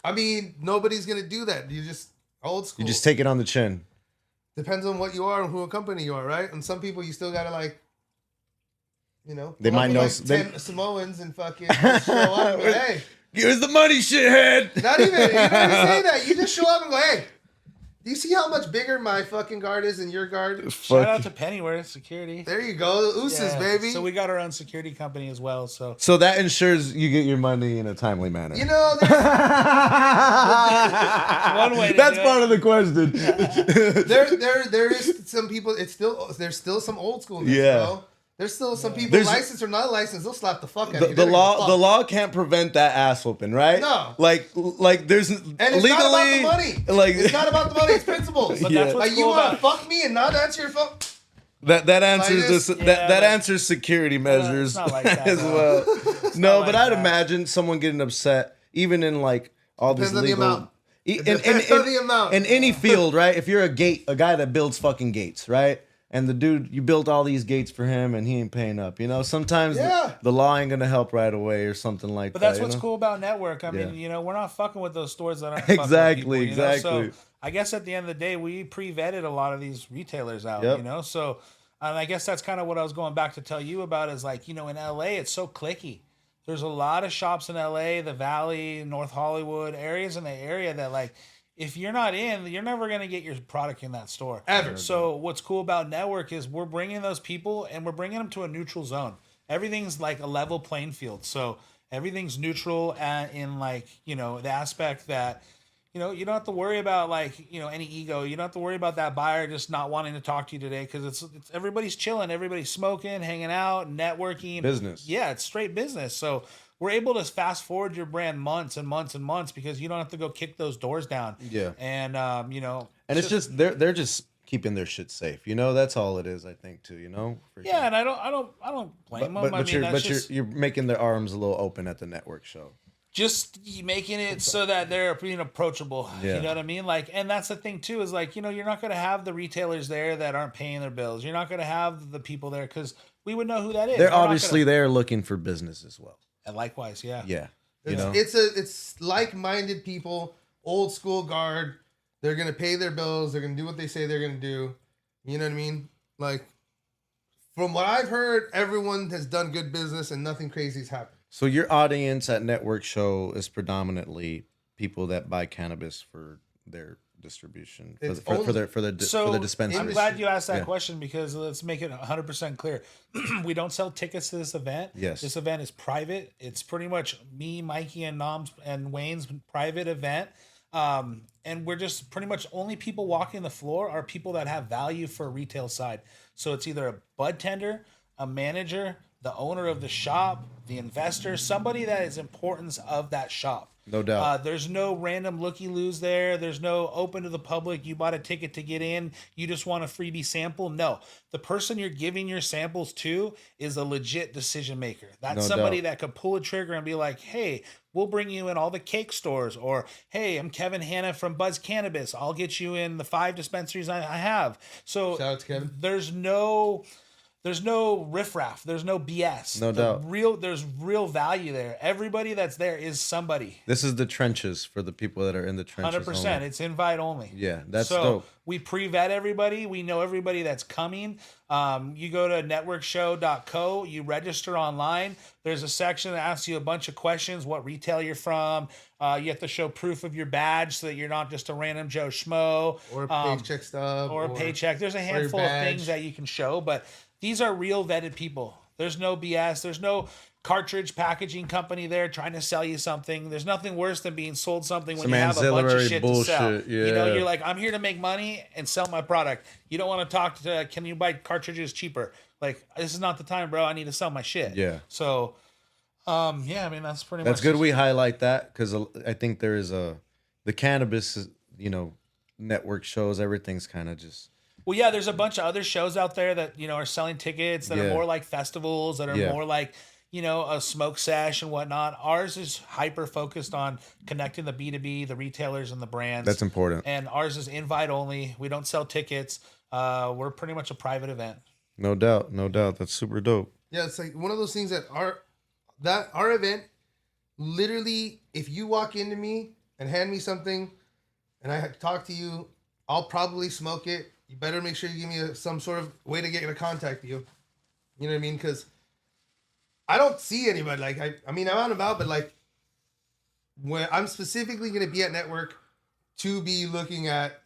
I mean, nobody's gonna do that. You just old school. You just take it on the chin. Depends on what you are and who a company you are, right? And some people you still gotta like, you know, they might know like 10 Samoans and fucking show up and go, hey, give us the money, shithead. Not even you don't even say that. You just show up and go, hey. Do you see how much bigger my fucking guard is than your guard? Shout out to Pennyworth Security. There you go. Ooses, baby. So we got our own security company as well. So that ensures you get your money in a timely manner. You know, one way. That's part of the question. There is some people. There's still some old school. Bro. There's still some people licensed or not licensed. They'll slap the fuck out of you. The law can't prevent that ass whooping, right? No. Like there's and it's not about the money. Like it's not about the money. It's principles. But that's what's like you want to fuck me and not answer your phone. That answers that answers security measures not like that, as well. No, but like I'd that. imagine someone getting upset, even in like all these Depends legal. on the amount. In any field, right? If you're a guy that builds fucking gates, right? And the dude, you built all these gates for him, and he ain't paying up. You know, sometimes the law ain't gonna help right away, or something like that. But that's what's cool about network. I mean, you know, we're not fucking with those stores that aren't exactly. Fucking with people, you know? So I guess at the end of the day, we pre-vetted a lot of these retailers out. You know, so and I guess that's kind of what I was going back to tell you about. Is like, you know, in LA, it's so cliquey. There's a lot of shops in LA, the Valley, North Hollywood, areas in the area that like. If you're not in, you're never going to get your product in that store. Ever. So what's cool about Network is we're bringing those people and we're bringing them to a neutral zone. Everything's like a level playing field. So everything's neutral in like, you know, the aspect that, you know, you don't have to worry about like, you know, any ego. You don't have to worry about that buyer just not wanting to talk to you today because it's everybody's chilling. Everybody's smoking, hanging out, networking. Business. Yeah, it's straight business. So we're able to fast forward your brand months and months and months because you don't have to go kick those doors down. Yeah. And you know, and it's just they're just keeping their shit safe. You know, that's all it is. I think too. You know. Yeah, and I don't blame them. But you're making their arms a little open at the network show. Just making it so that they're being approachable. Yeah. You know what I mean? Like, and that's the thing too is like, you know, you're not going to have the retailers there that aren't paying their bills. You're not going to have the people there because we would know who that is. They're obviously there looking for business as well. And likewise, yeah. Yeah. It's like-minded people, old school guard. They're gonna pay their bills. They're gonna do what they say they're gonna do. You know what I mean? Like, from what I've heard, everyone has done good business and nothing crazy's happened. So your audience at Network Show is predominantly people that buy cannabis for their distribution for the dispensary. I'm glad you asked that question because let's make it 100% clear. We don't sell tickets to this event. Yes. This event is private. It's pretty much me, Mikey, and Nom's and Wayne's private event. And we're just pretty much only people walking the floor are people that have value for a retail side. So it's either a bud tender, a manager, the owner of the shop, the investor, somebody that is importance of that shop. No doubt. There's no random looky-loos there. There's no open to the public. You bought a ticket to get in. You just want a freebie sample. No. The person you're giving your samples to is a legit decision maker. That's No somebody doubt. that could pull a trigger and be like, hey, we'll bring you in all the cake stores. Or, hey, I'm Kevin Hanna from Buzz Cannabis. I'll get you in the 5 dispensaries I have. So Shout out to Kevin. there's no riffraff. There's no BS. No doubt. There's real value there. Everybody that's there is somebody. This is the trenches for the people that are in the trenches. 100%. only. It's invite only. Yeah, that's so dope. we pre-vet everybody. We know everybody that's coming. You go to networkshow.co. You register online. There's a section that asks you a bunch of questions. What retail you're from. You have to show proof of your badge so that you're not just a random Joe Schmo. Or a paycheck stub. Or a paycheck. There's a handful of things that you can show, but these are real vetted people. There's no BS. There's no cartridge packaging company there trying to sell you something. There's nothing worse than being sold something when Some you have a bunch of ancillary shit bullshit, to sell. yeah. You know, you're like, I'm here to make money and sell my product. You don't want to talk to, can you buy cartridges cheaper? Like, this is not the time, bro. I need to sell my shit. Yeah. So, yeah, I mean, that's pretty much. That's good. We highlight that because I think there is the cannabis, network shows. Everything's kind of just. Well, yeah, there's a bunch of other shows out there that, are selling tickets that are Yeah. more like festivals, that are Yeah. more like, a smoke sesh and whatnot. Ours is hyper focused on connecting the B2B, the retailers, and the brands. That's important. And ours is invite only. We don't sell tickets. We're pretty much a private event. No doubt. No doubt. That's super dope. Yeah, it's like one of those things that our event, literally, if you walk into me and hand me something and I talk to you, I'll probably smoke it. You better make sure you give me some sort of way to get in contact with you. You know what I mean? Because I don't see anybody. Like, I mean, I'm out and about, but like, when I'm specifically going to be at Network to be looking at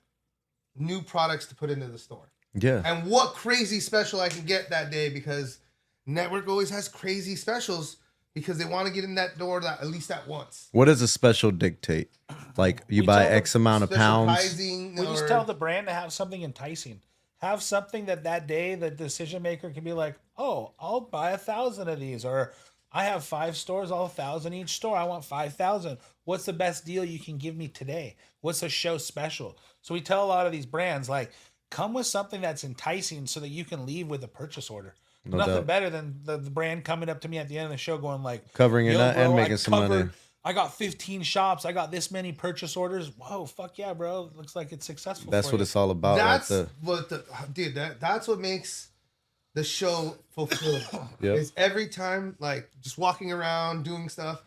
new products to put into the store. Yeah. And what crazy special I can get that day, because Network always has crazy specials because they want to get in that door at least that once. What does a special dictate? Like you buy tell X amount of pounds. Specializing We just or- tell the brand to have something enticing. Have something that day the decision maker can be like, oh, I'll buy 1,000 of these. Or I have 5 stores, all 1,000 each store. I want 5,000. What's the best deal you can give me today? What's a show special? So we tell a lot of these brands, like, come with something that's enticing so that you can leave with a purchase order. No Nothing doubt. better than the brand coming up to me at the end of the show going like, Covering your "Yo, nut and bro, making some money. I got 15 shops. I got this many purchase orders. Whoa, fuck yeah, bro. Looks like it's successful. That's for what you. it's all about. That's right what that's what makes the show fulfilling. Yep. Is every time, like, just walking around doing stuff,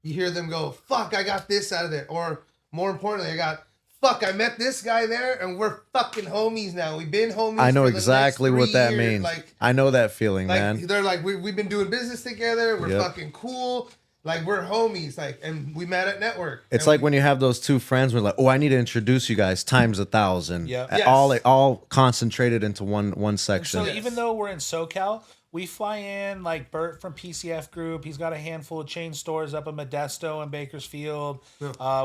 you hear them go, fuck, I got this out of there. Or more importantly, I met this guy there and we're fucking homies now. We've been homies. I know for the exactly next what 3 that years. means. Like, I know that feeling, man. they're like, we've been doing business together. We're Yep. fucking cool. Like, we're homies. Like, and we met at Network. It's And like when you have those two friends, we're like, oh, I need to introduce you guys times 1,000. Yeah. Yes. All concentrated into one section. So Yes. even though we're in SoCal, we fly in like Bert from PCF Group. He's got a handful of chain stores up in Modesto and Bakersfield.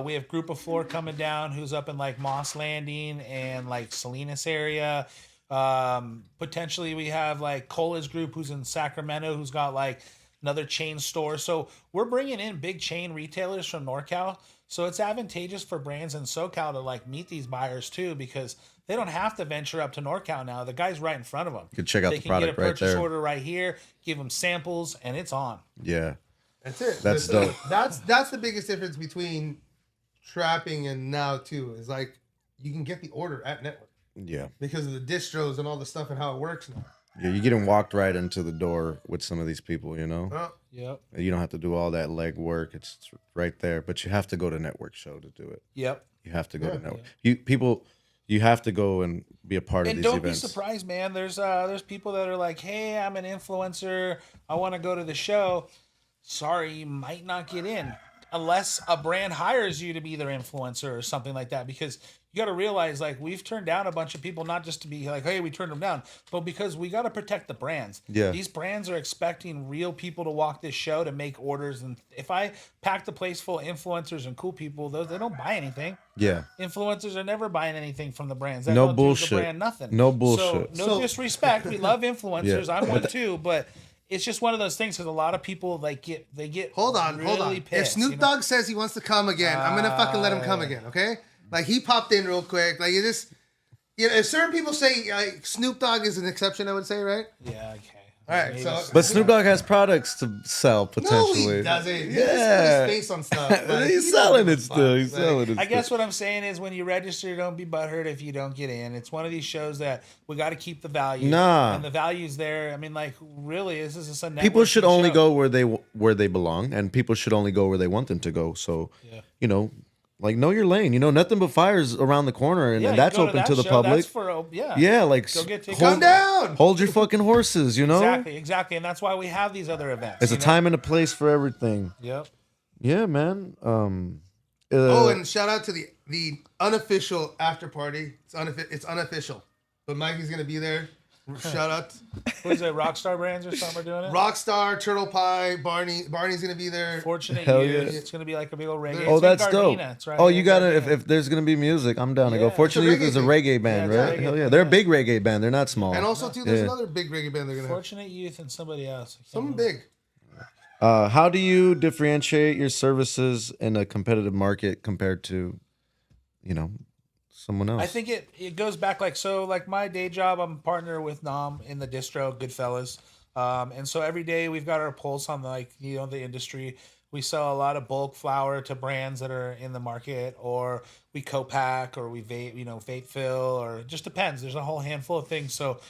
We have Group of 4 coming down who's up in like Moss Landing and like Salinas area. Potentially we have like Cola's Group who's in Sacramento who's got like another chain store. So we're bringing in big chain retailers from NorCal. So it's advantageous for brands in SoCal to like meet these buyers too, because they don't have to venture up to NorCal now. The guy's right in front of them. You can check out They the can product get a right purchase there. order right here, give them samples, and it's on. Yeah. That's it. That's dope. That's the biggest difference between trapping and now too, is like you can get the order at Network Yeah. because of the distros and all the stuff and how it works now. Yeah. You're getting walked right into the door with some of these people, Yep. You don't have to do all that leg work. It's right there. But you have to go to Network Show to do it. Yep. You have to go to Yeah. Network. You have to go and be a part of And these don't events. be surprised, man. There's people that are like, hey, I'm an influencer. I want to go to the show. Sorry, you might not get in unless a brand hires you to be their influencer or something like that. Because you got to realize, like, we've turned down a bunch of people, not just to be like, hey, we turned them down, but because we got to protect the brands. Yeah. These brands are expecting real people to walk this show to make orders. And if I pack the place full of influencers and cool people, they don't buy anything. Yeah. Influencers are never buying anything from the brands. They No don't do bullshit. the brand nothing. No bullshit. So, no disrespect. We love influencers. Yeah. I'm one too. But it's just one of those things because a lot of people get hold on. Pissed, if Snoop Dogg says he wants to come again, I'm gonna fucking let him come again. Okay, like he popped in real quick. Like it just, if certain people say like Snoop Dogg is an exception, I would say, right? Yeah. Okay. All right, so but Snoop Dogg has products to sell potentially. No, he doesn't. He just put his face on stuff. Like, he's selling it still. He's selling it. I guess what I'm saying is, when you register, don't be butthurt if you don't get in. It's one of these shows that we got to keep the value. Nah, and the value's there. I mean, like, really, this is a people should only go where they belong, and people should only go where they want them to go. So, like, know your lane. Nothing but fire's around the corner, and that's open to the public. That's for, like, go get tickets. Come down. Hold your fucking horses. Exactly, and that's why we have these other events. It's a time and a place for everything. Yep. Yeah, man. And shout out to the unofficial after party. It's unofficial, but Mikey's gonna be there. Shout out. What is it? Rockstar Brands or something are doing it? Rockstar, Turtle Pie, Barney's gonna be there. Fortunate Hell you. yeah. It's gonna be like a big old reggae. Oh, that's dope. Right you gotta if there's gonna be music, I'm down to go. Fortunate Youth is a reggae band, right? Hell yeah, they're a big reggae band. They're not small. And also too, there's another big reggae band they're gonna have. Fortunate Youth and somebody else. Someone big. How do you differentiate your services in a competitive market compared to, someone else? I think it goes back like my day job, I'm a partner with Nam in the distro, Goodfellas. And so every day we've got our pulse on the industry. We sell a lot of bulk flour to brands that are in the market, or we co-pack, or we vape fill, or it just depends. There's a whole handful of things. So,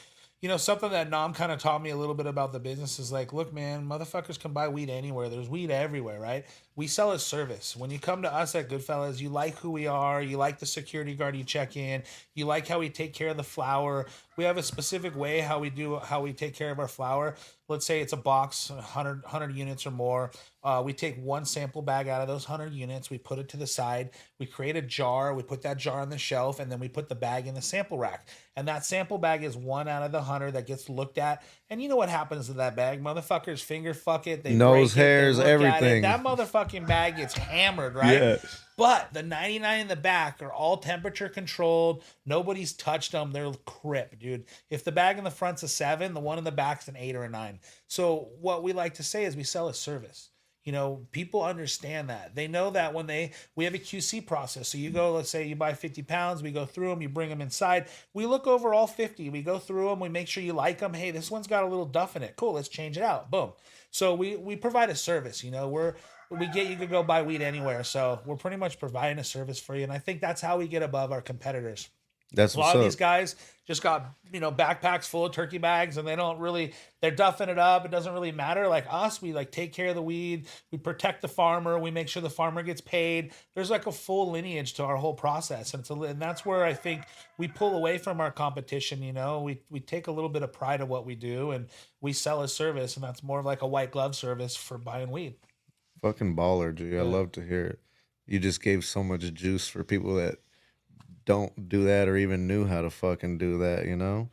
something that Nam kind of taught me a little bit about the business is like, look, man, motherfuckers can buy weed anywhere. There's weed everywhere, right? We sell a service. When you come to us at Goodfellas, you like who we are. You like the security guard you check in. You like how we take care of the flour. We have a specific way how we take care of our flour. Let's say it's a box, 100 units or more. We take one sample bag out of those 100 units. We put it to the side. We create a jar. We put that jar on the shelf, and then we put the bag in the sample rack. And that sample bag is one out of the 100 that gets looked at. And you know what happens to that bag? Motherfuckers finger fuck it. They nose, break hairs, it, they look everything. at it. That motherfucking bag gets hammered, right? Yeah. But the 99 in the back are all temperature controlled. Nobody's touched them. They're crip, dude. If the bag in the front's a 7, the one in the back's an 8 or a 9. So what we like to say is we sell a service. People understand that. They know that when we have a QC process. So you go, let's say you buy 50 pounds, we go through them, you bring them inside. We look over all 50. We go through them. We make sure you like them. Hey, this one's got a little duff in it. Cool, let's change it out. Boom. So we provide a service. We get you could go buy weed anywhere. So we're pretty much providing a service for you. And I think that's how we get above our competitors. That's a lot of these guys just got, backpacks full of turkey bags, and they're duffing it up. It doesn't really matter. Like us, we take care of the weed. We protect the farmer. We make sure the farmer gets paid. There's like a full lineage to our whole process. And that's where I think we pull away from our competition. We take a little bit of pride of what we do, and we sell a service, and that's more of like a white glove service for buying weed. Fucking baller, G. I love to hear it. You just gave so much juice for people that don't do that or even knew how to fucking do that,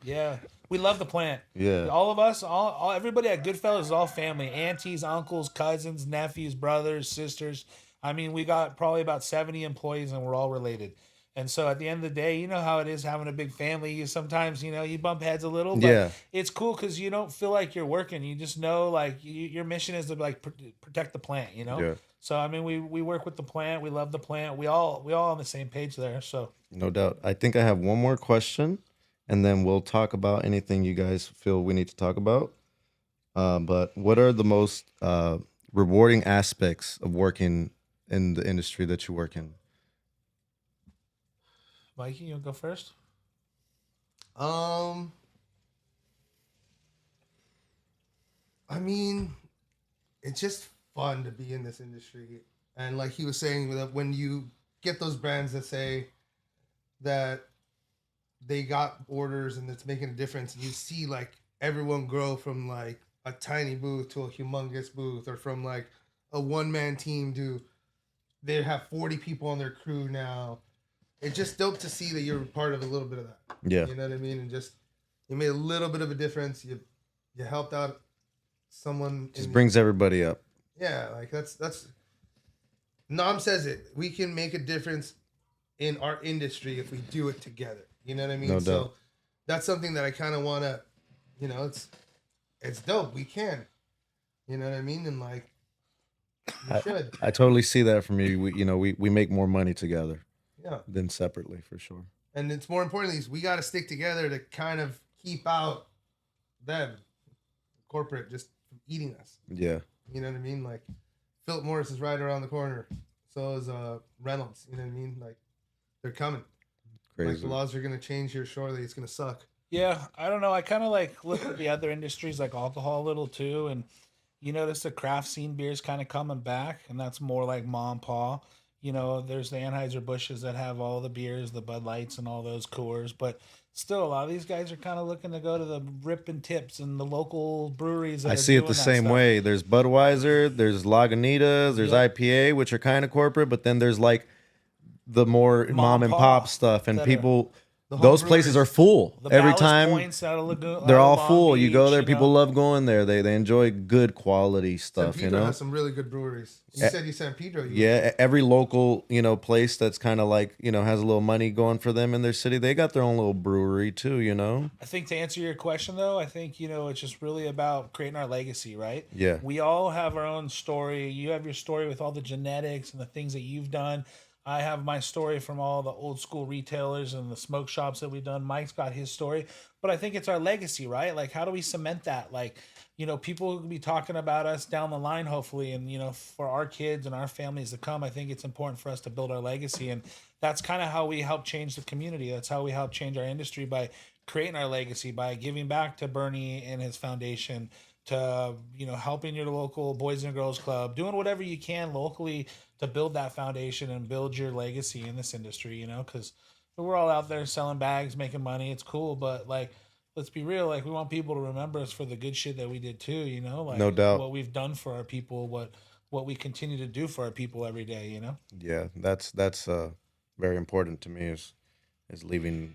Yeah. We love the plant. Yeah. All of us, all everybody at Goodfellas is all family. Aunties, uncles, cousins, nephews, brothers, sisters. I mean, we got probably about 70 employees, and we're all related. And so at the end of the day, you know how it is having a big family. You sometimes, you bump heads a little, but it's cool because you don't feel like you're working. You just know, like, your mission is to protect the plant, Yeah. So I mean, we work with the plant. We love the plant. We all on the same page there. So no doubt. I think I have one more question, and then we'll talk about anything you guys feel we need to talk about. But what are the most rewarding aspects of working in the industry that you work in? Mikey, you want to go first? I mean, it's just fun to be in this industry. And like he was saying, that when you get those brands that say that they got orders and it's making a difference, and you see like everyone grow from like a tiny booth to a humongous booth, or from like a one-man team to they have 40 people on their crew now. It's just dope to see that you're part of a little bit of that. Yeah. You know what I mean? And just, you made a little bit of a difference. You helped out someone. Just brings everybody up. Yeah. Like that's, Nam says it. We can make a difference in our industry if we do it together. You know what I mean? No doubt. So that's something that I kind of want to, it's dope. We can. You know what I mean? And like, you should. I totally see that from you. We make more money together Yeah. than separately for sure. And it's more importantly, is we got to stick together to kind of keep out them, corporate, just from eating us. Yeah. You know what I mean? Like, Philip Morris is right around the corner. So is Reynolds. You know what I mean? Like, they're coming. Crazy. Like, the laws are going to change here shortly. It's going to suck. Yeah, I don't know. I kind of like look at the other industries like alcohol a little too, and you notice the craft scene beers kind of coming back, and that's more like mom and pa. There's the Anheuser-Busch's that have all the beers, the Bud Lights and all those Coors, but still a lot of these guys are kind of looking to go to the Rip and Tips and the local breweries. I see it the same way. There's Budweiser, there's Lagunitas, there's IPA, which are kind of corporate, but then there's like the more mom and pop stuff, and people. Those places are full every time. They're all full. You go there, people love going there. They enjoy good quality stuff. San Pedro has some really good breweries. You said you San Pedro. Yeah, every local place that's kind of like has a little money going for them in their city. They got their own little brewery too. I think to answer your question though, I think it's just really about creating our legacy, right? Yeah. We all have our own story. You have your story with all the genetics and the things that you've done. I have my story from all the old school retailers and the smoke shops that we've done. Mike's got his story, but I think it's our legacy, right? Like, how do we cement that? Like, people will be talking about us down the line, hopefully. And, for our kids and our families to come, I think it's important for us to build our legacy. And that's kind of how we help change the community. That's how we help change our industry, by creating our legacy, by giving back to Bernie and his foundation, to helping your local Boys and Girls Club, doing whatever you can locally to build that foundation and build your legacy in this industry, because we're all out there selling bags, making money. It's cool, but like, let's be real. Like, we want people to remember us for the good shit that we did too. Like, no doubt, what we've done for our people, what we continue to do for our people every day. Yeah, that's very important to me. Is leaving,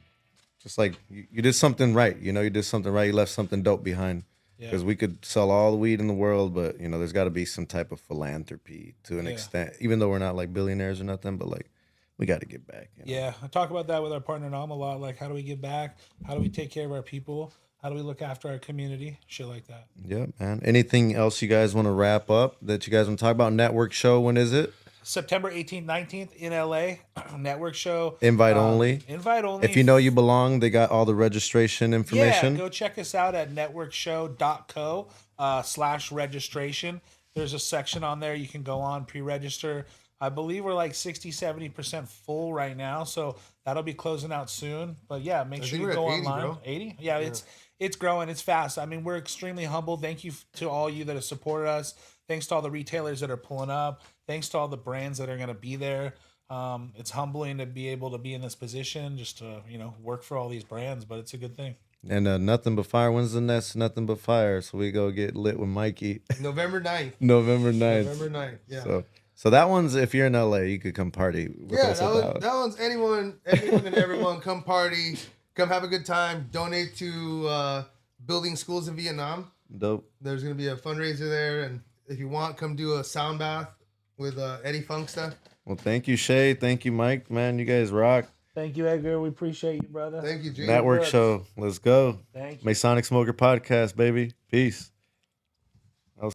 just like you did something right. You did something right. You left something dope behind. Because we could sell all the weed in the world, but there's got to be some type of philanthropy to an extent. Even though we're not like billionaires or nothing, but like, we got to give back. Yeah, I talk about that with our partner Nam a lot. Like, how do we give back? How do we take care of our people? How do we look after our community? Shit like that. Yeah, man. Anything else you guys want to wrap up that you guys want to talk about? Network show, when is it? September 18th, 19th in LA. Network show. Invite only. Invite only. If you know you belong, they got all the registration information. Yeah, go check us out at networkshow.co/registration. There's a section on there you can go on, pre-register. I believe we're like 60-70% full right now, so that'll be closing out soon. But yeah, make sure you go 80, online. Bro. 80? Yeah, it's growing. It's fast. I mean, we're extremely humble. Thank you to all you that have supported us. Thanks to all the retailers that are pulling up. Thanks to all the brands that are going to be there. It's humbling to be able to be in this position, just to work for all these brands, but it's a good thing. And Nothing But Fire. When's the next Nothing But Fire? So we go get lit with Mikey. November 9th. November 9th. November 9th, yeah. So that one's, if you're in LA, you could come party with us. That one's anyone and everyone. Come party. Come have a good time. Donate to building schools in Vietnam. Dope. There's going to be a fundraiser there. And if you want, come do a sound bath with Eddie Funksta. Well, thank you, Shay. Thank you, Mike. Man, you guys rock. Thank you, Edgar. We appreciate you, brother. Thank you, Jay. Network show. Let's go. Thank you. Masonic Smoker Podcast, baby. Peace.